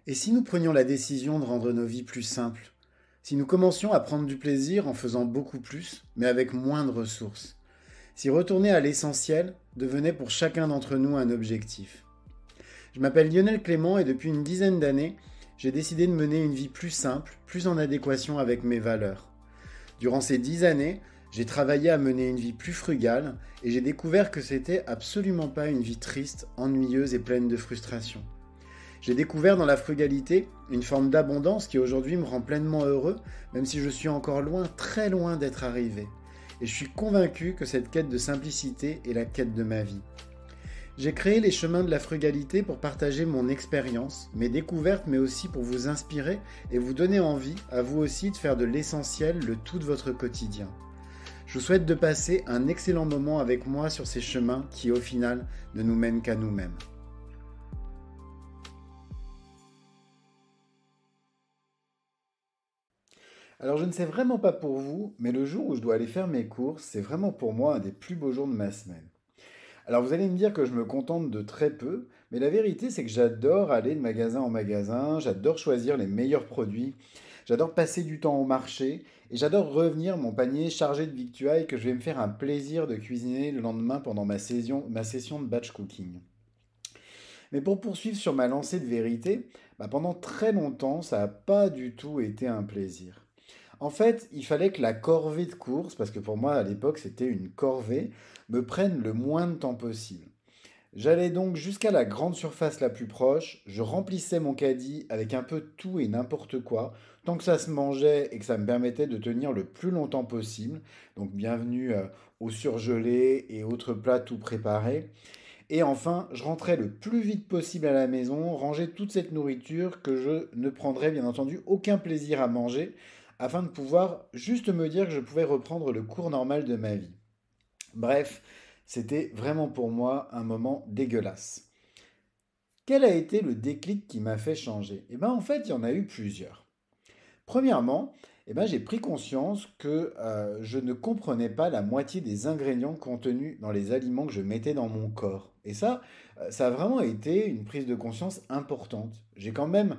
Et si nous prenions la décision de rendre nos vies plus simples? Si nous commencions à prendre du plaisir en faisant beaucoup plus, mais avec moins de ressources? Si retourner à l'essentiel devenait pour chacun d'entre nous un objectif? Je m'appelle Lionel Clément et depuis une dizaine d'années, j'ai décidé de mener une vie plus simple, plus en adéquation avec mes valeurs. Durant ces 10 années, j'ai travaillé à mener une vie plus frugale et j'ai découvert que c'était absolument pas une vie triste, ennuyeuse et pleine de frustration. J'ai découvert dans la frugalité une forme d'abondance qui aujourd'hui me rend pleinement heureux, même si je suis encore loin, très loin d'être arrivé. Et je suis convaincu que cette quête de simplicité est la quête de ma vie. J'ai créé les chemins de la frugalité pour partager mon expérience, mes découvertes, mais aussi pour vous inspirer et vous donner envie, à vous aussi, de faire de l'essentiel le tout de votre quotidien. Je vous souhaite de passer un excellent moment avec moi sur ces chemins qui, au final, ne nous mènent qu'à nous-mêmes. Alors je ne sais vraiment pas pour vous, mais le jour où je dois aller faire mes courses, c'est vraiment pour moi un des plus beaux jours de ma semaine. Alors vous allez me dire que je me contente de très peu, mais la vérité c'est que j'adore aller de magasin en magasin, j'adore choisir les meilleurs produits, j'adore passer du temps au marché, et j'adore revenir mon panier chargé de victuailles que je vais me faire un plaisir de cuisiner le lendemain pendant ma session de batch cooking. Mais pour poursuivre sur ma lancée de vérité, pendant très longtemps ça n'a pas du tout été un plaisir. En fait, il fallait que la corvée de course, parce que pour moi à l'époque c'était une corvée, me prenne le moins de temps possible. J'allais donc jusqu'à la grande surface la plus proche, je remplissais mon caddie avec un peu de tout et n'importe quoi, tant que ça se mangeait et que ça me permettait de tenir le plus longtemps possible. Donc bienvenue au surgelé et autres plats tout préparés. Et enfin, je rentrais le plus vite possible à la maison, ranger toute cette nourriture que je ne prendrais bien entendu aucun plaisir à manger, afin de pouvoir juste me dire que je pouvais reprendre le cours normal de ma vie. Bref, c'était vraiment pour moi un moment dégueulasse. Quel a été le déclic qui m'a fait changer? Eh bien en fait, il y en a eu plusieurs. Premièrement, j'ai pris conscience que je ne comprenais pas la moitié des ingrédients contenus dans les aliments que je mettais dans mon corps. Et ça a vraiment été une prise de conscience importante. J'ai quand même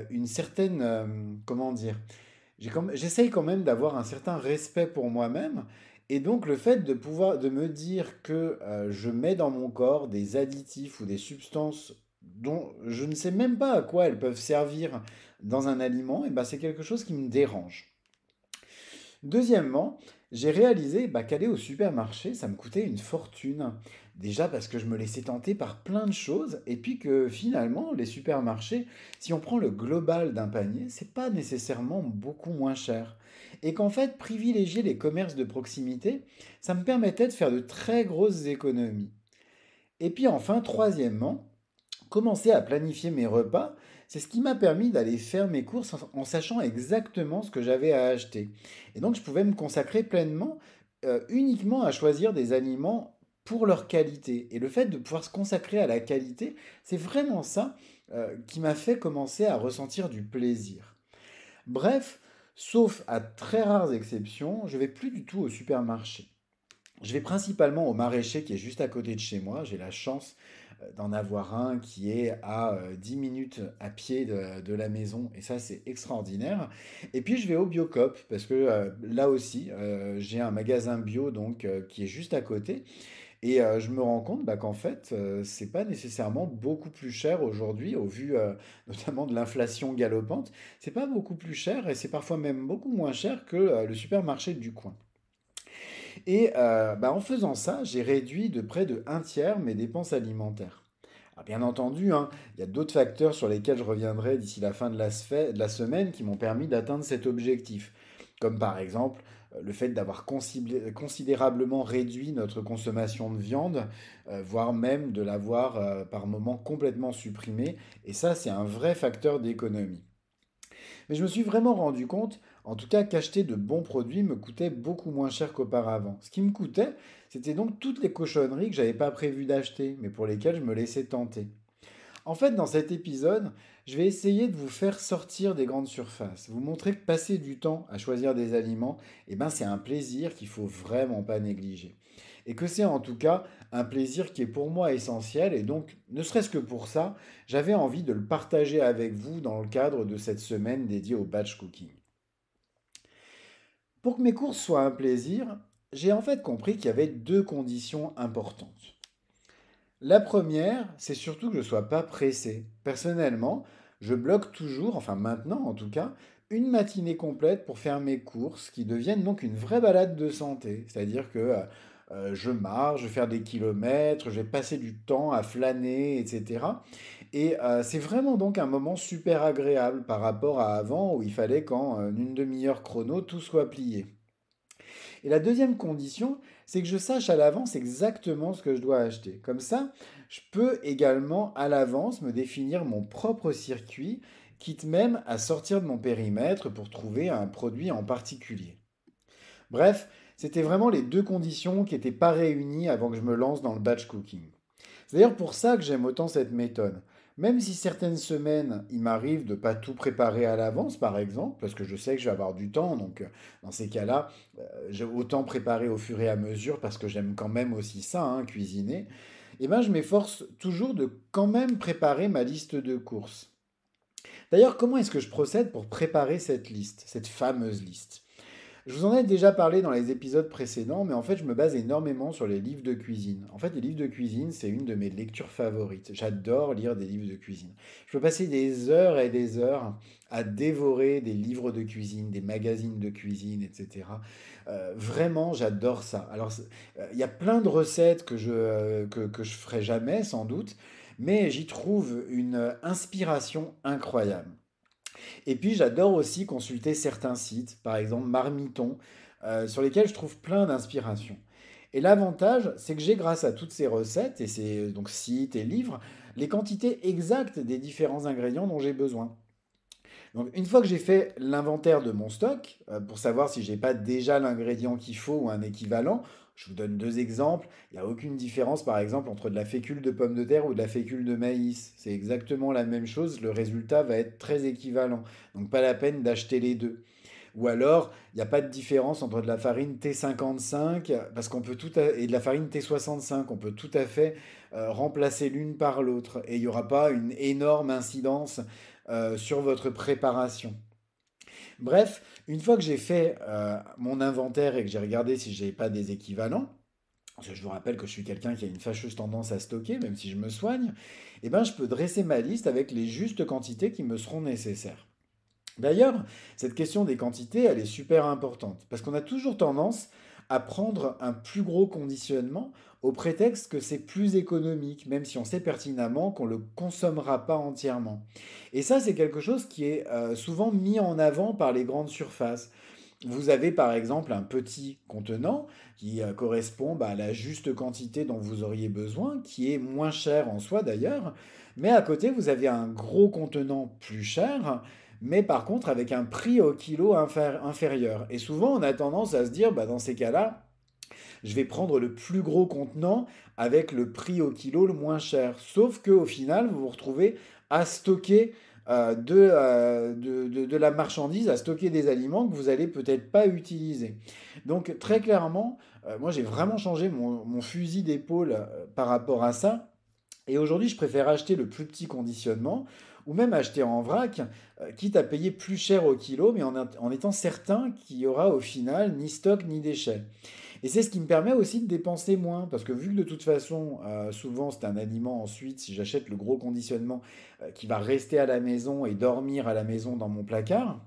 une certaine, comment dire, j'essaye quand même d'avoir un certain respect pour moi-même. Et donc le fait de pouvoir de me dire que je mets dans mon corps des additifs ou des substances dont je ne sais même pas à quoi elles peuvent servir dans un aliment, c'est quelque chose qui me dérange. Deuxièmement, j'ai réalisé qu'aller au supermarché, ça me coûtait une fortune. Déjà parce que je me laissais tenter par plein de choses, et puis que finalement, les supermarchés, si on prend le global d'un panier, c'est pas nécessairement beaucoup moins cher. Et qu'en fait, privilégier les commerces de proximité, ça me permettait de faire de très grosses économies. Et puis enfin, troisièmement, commencer à planifier mes repas, c'est ce qui m'a permis d'aller faire mes courses en sachant exactement ce que j'avais à acheter. Et donc je pouvais me consacrer pleinement uniquement à choisir des aliments pour leur qualité. Et le fait de pouvoir se consacrer à la qualité, c'est vraiment ça qui m'a fait commencer à ressentir du plaisir. Bref, sauf à très rares exceptions, je vais plus du tout au supermarché. Je vais principalement au maraîcher qui est juste à côté de chez moi. J'ai la chance d'en avoir un qui est à 10 minutes à pied de la maison et ça c'est extraordinaire. Et puis je vais au Biocop parce que là aussi j'ai un magasin bio donc qui est juste à côté et je me rends compte qu'en fait c'est pas nécessairement beaucoup plus cher aujourd'hui au vu notamment de l'inflation galopante. C'est pas beaucoup plus cher et c'est parfois même beaucoup moins cher que le supermarché du coin. Et en faisant ça, j'ai réduit de près de un tiers mes dépenses alimentaires. Alors, bien entendu, hein, il y a d'autres facteurs sur lesquels je reviendrai d'ici la fin de la semaine qui m'ont permis d'atteindre cet objectif. Comme par exemple le fait d'avoir considérablement réduit notre consommation de viande, voire même de l'avoir par moments complètement supprimée. Et ça, c'est un vrai facteur d'économie. Mais je me suis vraiment rendu compte, en tout cas, qu'acheter de bons produits me coûtait beaucoup moins cher qu'auparavant. Ce qui me coûtait, c'était donc toutes les cochonneries que j'avais pas prévu d'acheter, mais pour lesquelles je me laissais tenter. En fait, dans cet épisode, je vais essayer de vous faire sortir des grandes surfaces, vous montrer que passer du temps à choisir des aliments, c'est un plaisir qu'il faut vraiment pas négliger. et que c'est en tout cas un plaisir qui est pour moi essentiel. Et donc, ne serait-ce que pour ça, j'avais envie de le partager avec vous dans le cadre de cette semaine dédiée au batch cooking. Pour que mes courses soient un plaisir, j'ai en fait compris qu'il y avait deux conditions importantes. La première, c'est surtout que je ne sois pas pressé. Personnellement, je bloque toujours, enfin maintenant en tout cas, une matinée complète pour faire mes courses qui deviennent donc une vraie balade de santé. C'est-à-dire que je marche, je vais faire des kilomètres, je vais passer du temps à flâner, etc. Et c'est vraiment donc un moment super agréable par rapport à avant où il fallait qu'en une demi-heure chrono, tout soit plié. Et la deuxième condition, c'est que je sache à l'avance exactement ce que je dois acheter. Comme ça, je peux également à l'avance me définir mon propre circuit, quitte même à sortir de mon périmètre pour trouver un produit en particulier. Bref, c'était vraiment les deux conditions qui n'étaient pas réunies avant que je me lance dans le batch cooking. C'est d'ailleurs pour ça que j'aime autant cette méthode. Même si certaines semaines, il m'arrive de pas tout préparer à l'avance, par exemple, parce que je sais que je vais avoir du temps, donc dans ces cas-là, j'ai autant préparer au fur et à mesure, parce que j'aime quand même aussi ça, hein, cuisiner, et ben je m'efforce toujours de quand même préparer ma liste de courses. D'ailleurs, comment est-ce que je procède pour préparer cette liste, cette fameuse liste? Je vous en ai déjà parlé dans les épisodes précédents, mais en fait, je me base énormément sur les livres de cuisine. En fait, les livres de cuisine, c'est une de mes lectures favorites. J'adore lire des livres de cuisine. Je peux passer des heures et des heures à dévorer des livres de cuisine, des magazines de cuisine, etc. Vraiment, j'adore ça. Alors, il y a plein de recettes que je ferai jamais, sans doute, mais j'y trouve une inspiration incroyable. Et puis j'adore aussi consulter certains sites, par exemple Marmiton, sur lesquels je trouve plein d'inspiration. Et l'avantage, c'est que j'ai grâce à toutes ces recettes et ces donc sites et livres, les quantités exactes des différents ingrédients dont j'ai besoin. Donc une fois que j'ai fait l'inventaire de mon stock, pour savoir si j'ai pas déjà l'ingrédient qu'il faut ou un équivalent, je vous donne deux exemples. Il n'y a aucune différence par exemple entre de la fécule de pomme de terre ou de la fécule de maïs. C'est exactement la même chose, le résultat va être très équivalent. Donc pas la peine d'acheter les deux. Ou alors, il n'y a pas de différence entre de la farine T55 parce qu'on peut et de la farine T65. On peut tout à fait remplacer l'une par l'autre et il n'y aura pas une énorme incidence sur votre préparation. Bref, une fois que j'ai fait mon inventaire et que j'ai regardé si j'ai pas des équivalents, parce que je vous rappelle que je suis quelqu'un qui a une fâcheuse tendance à stocker, même si je me soigne, eh ben, je peux dresser ma liste avec les justes quantités qui me seront nécessaires. D'ailleurs, cette question des quantités, elle est super importante, parce qu'on a toujours tendance à prendre un plus gros conditionnement au prétexte que c'est plus économique, même si on sait pertinemment qu'on ne le consommera pas entièrement. Et ça, c'est quelque chose qui est souvent mis en avant par les grandes surfaces. Vous avez par exemple un petit contenant qui correspond à la juste quantité dont vous auriez besoin, qui est moins cher en soi d'ailleurs, mais à côté vous avez un gros contenant plus cher, mais par contre avec un prix au kilo inférieur. Et souvent on a tendance à se dire, dans ces cas-là, je vais prendre le plus gros contenant avec le prix au kilo le moins cher. Sauf qu'au final, vous vous retrouvez à stocker de la marchandise, à stocker des aliments que vous allez peut-être pas utiliser. Donc très clairement, moi j'ai vraiment changé mon fusil d'épaule par rapport à ça. Et aujourd'hui, je préfère acheter le plus petit conditionnement ou même acheter en vrac, quitte à payer plus cher au kilo, mais en étant certain qu'il y aura au final ni stock ni déchets. Et c'est ce qui me permet aussi de dépenser moins, parce que vu que de toute façon, souvent c'est un aliment ensuite, si j'achète le gros conditionnement qui va rester à la maison et dormir à la maison dans mon placard,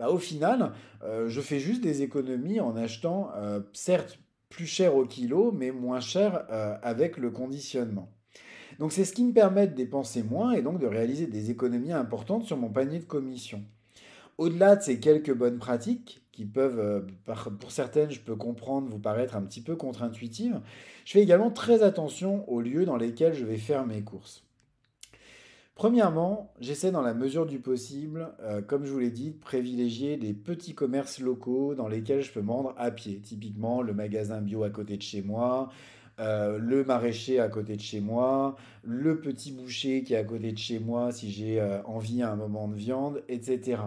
au final, je fais juste des économies en achetant, certes plus cher au kilo, mais moins cher avec le conditionnement. Donc c'est ce qui me permet de dépenser moins et donc de réaliser des économies importantes sur mon panier de commission. Au-delà de ces quelques bonnes pratiques, qui peuvent, pour certaines, je peux comprendre, vous paraître un petit peu contre-intuitives, je fais également très attention aux lieux dans lesquels je vais faire mes courses. Premièrement, j'essaie dans la mesure du possible, comme je vous l'ai dit, de privilégier des petits commerces locaux dans lesquels je peux me rendre à pied. Typiquement, le magasin bio à côté de chez moi, le maraîcher à côté de chez moi, le petit boucher qui est à côté de chez moi si j'ai envie à un moment de viande, etc.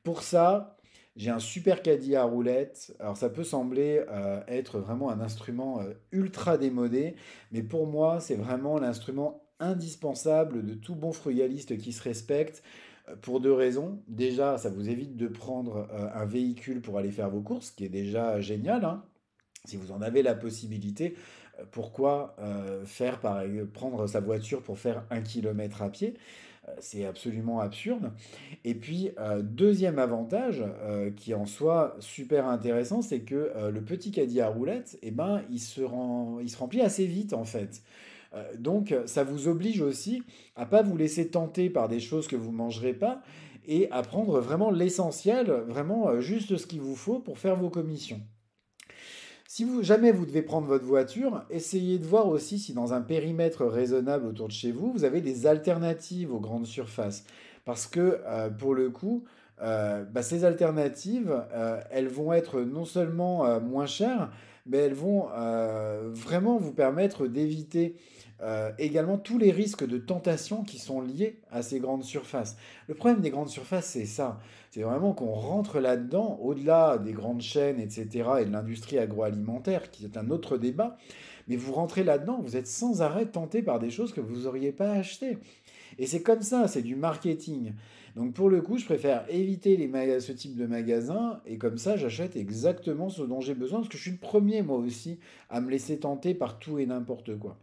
Pour ça, J'ai un super caddie à roulettes. Alors ça peut sembler être vraiment un instrument ultra démodé, mais pour moi c'est vraiment l'instrument indispensable de tout bon frugaliste qui se respecte pour deux raisons. Déjà, ça vous évite de prendre un véhicule pour aller faire vos courses, ce qui est déjà génial, hein. Si vous en avez la possibilité, pourquoi prendre sa voiture pour faire 1 kilomètre à pied? C'est absolument absurde. Et puis, deuxième avantage, qui en soi super intéressant, c'est que le petit caddie à roulettes, eh ben, il se remplit assez vite en fait. Donc, ça vous oblige aussi à pas vous laisser tenter par des choses que vous mangerez pas et à prendre vraiment l'essentiel, vraiment juste ce qu'il vous faut pour faire vos commissions. Si vous, jamais vous devez prendre votre voiture, essayez de voir aussi si dans un périmètre raisonnable autour de chez vous, vous avez des alternatives aux grandes surfaces. Parce que pour le coup, ces alternatives, elles vont être non seulement moins chères, mais elles vont vraiment vous permettre d'éviter également tous les risques de tentation qui sont liés à ces grandes surfaces. Le problème des grandes surfaces, c'est ça. C'est vraiment qu'on rentre là-dedans, au-delà des grandes chaînes, etc., et de l'industrie agroalimentaire, qui est un autre débat, mais vous rentrez là-dedans, vous êtes sans arrêt tenté par des choses que vous n'auriez pas achetées. Et c'est comme ça, c'est du marketing. Donc pour le coup, je préfère éviter ce type de magasin, et comme ça, j'achète exactement ce dont j'ai besoin, parce que je suis le premier, moi aussi, à me laisser tenter par tout et n'importe quoi.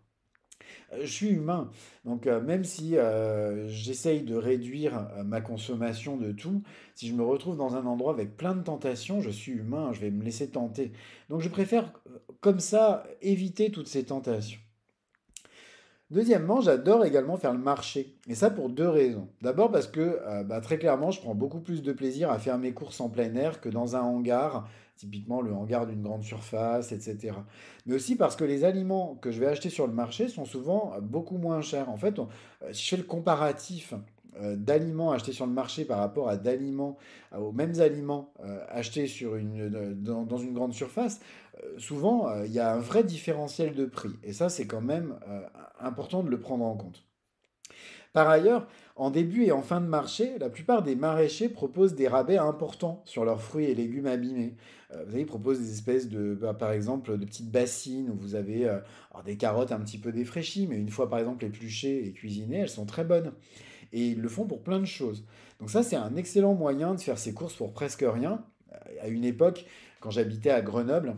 Je suis humain, donc même si j'essaye de réduire ma consommation de tout, si je me retrouve dans un endroit avec plein de tentations, je suis humain, je vais me laisser tenter. Donc je préfère comme ça éviter toutes ces tentations. Deuxièmement, j'adore également faire le marché. Et ça pour deux raisons. D'abord parce que très clairement, je prends beaucoup plus de plaisir à faire mes courses en plein air que dans un hangar, typiquement le hangar d'une grande surface, etc. Mais aussi parce que les aliments que je vais acheter sur le marché sont souvent beaucoup moins chers. En fait, si je fais le comparatif d'aliments achetés sur le marché par rapport aux mêmes aliments achetés dans une grande surface, souvent, il y a un vrai différentiel de prix. Et ça, c'est quand même important de le prendre en compte. Par ailleurs, en début et en fin de marché, la plupart des maraîchers proposent des rabais importants sur leurs fruits et légumes abîmés. Vous savez, ils proposent des espèces par exemple, de petites bassines où vous avez alors des carottes un petit peu défraîchies, mais une fois, par exemple, épluchées et cuisinées, elles sont très bonnes. Et ils le font pour plein de choses. Donc ça, c'est un excellent moyen de faire ses courses pour presque rien. À une époque, quand j'habitais à Grenoble,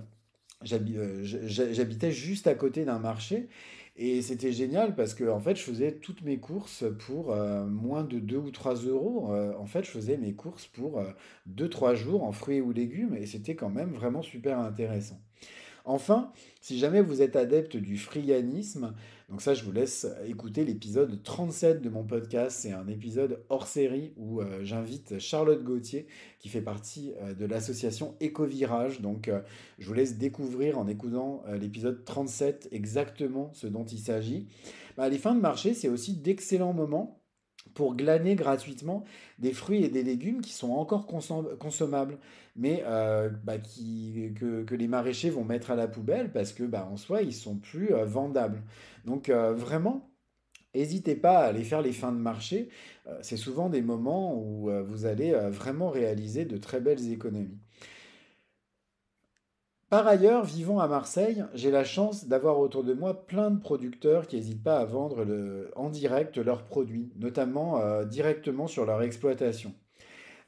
j'habitais juste à côté d'un marché et c'était génial parce que en fait, je faisais toutes mes courses pour moins de 2 ou 3 euros. En fait, je faisais mes courses pour 2-3 jours en fruits ou légumes et c'était quand même vraiment super intéressant. Enfin, si jamais vous êtes adepte du frianisme, donc ça je vous laisse écouter l'épisode 37 de mon podcast, c'est un épisode hors série où j'invite Charlotte Gauthier qui fait partie de l'association Écovirage, donc je vous laisse découvrir en écoutant l'épisode 37 exactement ce dont il s'agit. Les fins de marché, c'est aussi d'excellents moments pour glaner gratuitement des fruits et des légumes qui sont encore consommables, mais que les maraîchers vont mettre à la poubelle parce que en soi, ils sont plus vendables. Donc vraiment, n'hésitez pas à aller faire les fins de marché. C'est souvent des moments où vous allez vraiment réaliser de très belles économies. Par ailleurs, vivant à Marseille, j'ai la chance d'avoir autour de moi plein de producteurs qui n'hésitent pas à vendre en direct leurs produits, notamment directement sur leur exploitation.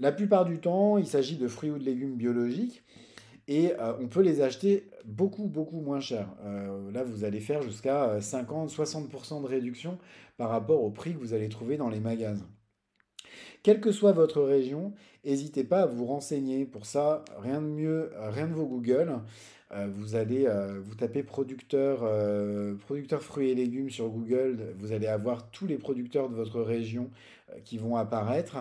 La plupart du temps, il s'agit de fruits ou de légumes biologiques et on peut les acheter beaucoup, beaucoup moins cher. Là, vous allez faire jusqu'à 50-60% de réduction par rapport au prix que vous allez trouver dans les magasins. Quelle que soit votre région, n'hésitez pas à vous renseigner. Pour ça, rien de mieux, rien de vaut Google. Vous allez vous tapez producteur fruits et légumes sur Google. Vous allez avoir tous les producteurs de votre région qui vont apparaître.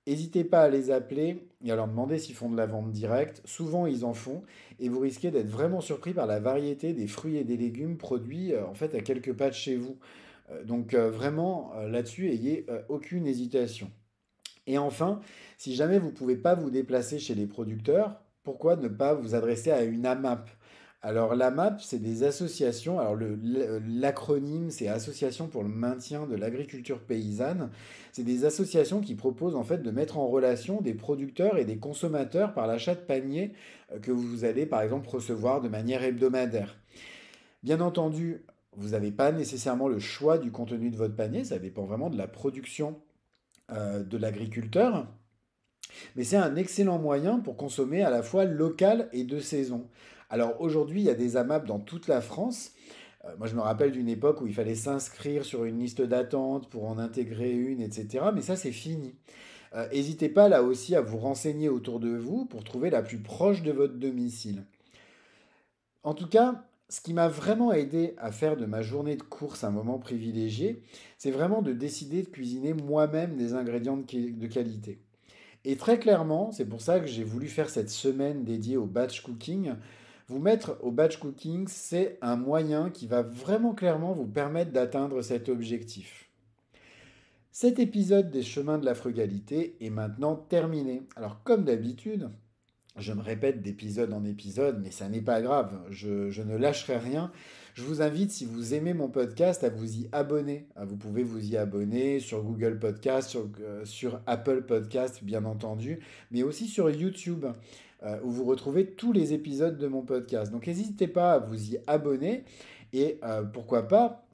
N'hésitez pas à les appeler et à leur demander s'ils font de la vente directe. Souvent, ils en font et vous risquez d'être vraiment surpris par la variété des fruits et des légumes produits en fait à quelques pas de chez vous. Donc vraiment là-dessus, ayez aucune hésitation. Et enfin, si jamais vous ne pouvez pas vous déplacer chez les producteurs, pourquoi ne pas vous adresser à une AMAP? Alors l'AMAP, c'est des associations, alors l'acronyme c'est Association pour le maintien de l'agriculture paysanne. C'est des associations qui proposent en fait de mettre en relation des producteurs et des consommateurs par l'achat de paniers que vous allez par exemple recevoir de manière hebdomadaire. Bien entendu, vous n'avez pas nécessairement le choix du contenu de votre panier, ça dépend vraiment de la production de l'agriculteur. Mais c'est un excellent moyen pour consommer à la fois local et de saison. Alors aujourd'hui, il y a des AMAP dans toute la France. Moi, je me rappelle d'une époque où il fallait s'inscrire sur une liste d'attente pour en intégrer une, etc. Mais ça, c'est fini. N'hésitez pas là aussi à vous renseigner autour de vous pour trouver la plus proche de votre domicile. En tout cas, ce qui m'a vraiment aidé à faire de ma journée de course un moment privilégié, c'est vraiment de décider de cuisiner moi-même des ingrédients de qualité. Et très clairement, c'est pour ça que j'ai voulu faire cette semaine dédiée au batch cooking. Vous mettre au batch cooking, c'est un moyen qui va vraiment clairement vous permettre d'atteindre cet objectif. Cet épisode des chemins de la frugalité est maintenant terminé. Alors comme d'habitude, je me répète d'épisode en épisode, mais ça n'est pas grave, je ne lâcherai rien. Je vous invite, si vous aimez mon podcast, à vous y abonner. Vous pouvez vous y abonner sur Google Podcast, sur Apple Podcast, bien entendu, mais aussi sur YouTube, où vous retrouvez tous les épisodes de mon podcast. Donc n'hésitez pas à vous y abonner. Et pourquoi pas,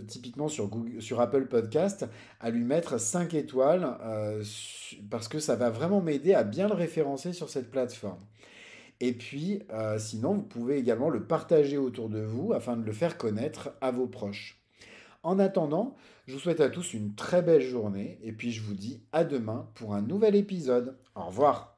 typiquement sur Apple Podcast, à lui mettre 5 étoiles, parce que ça va vraiment m'aider à bien le référencer sur cette plateforme. Et puis, sinon, vous pouvez également le partager autour de vous afin de le faire connaître à vos proches. En attendant, je vous souhaite à tous une très belle journée et puis je vous dis à demain pour un nouvel épisode. Au revoir.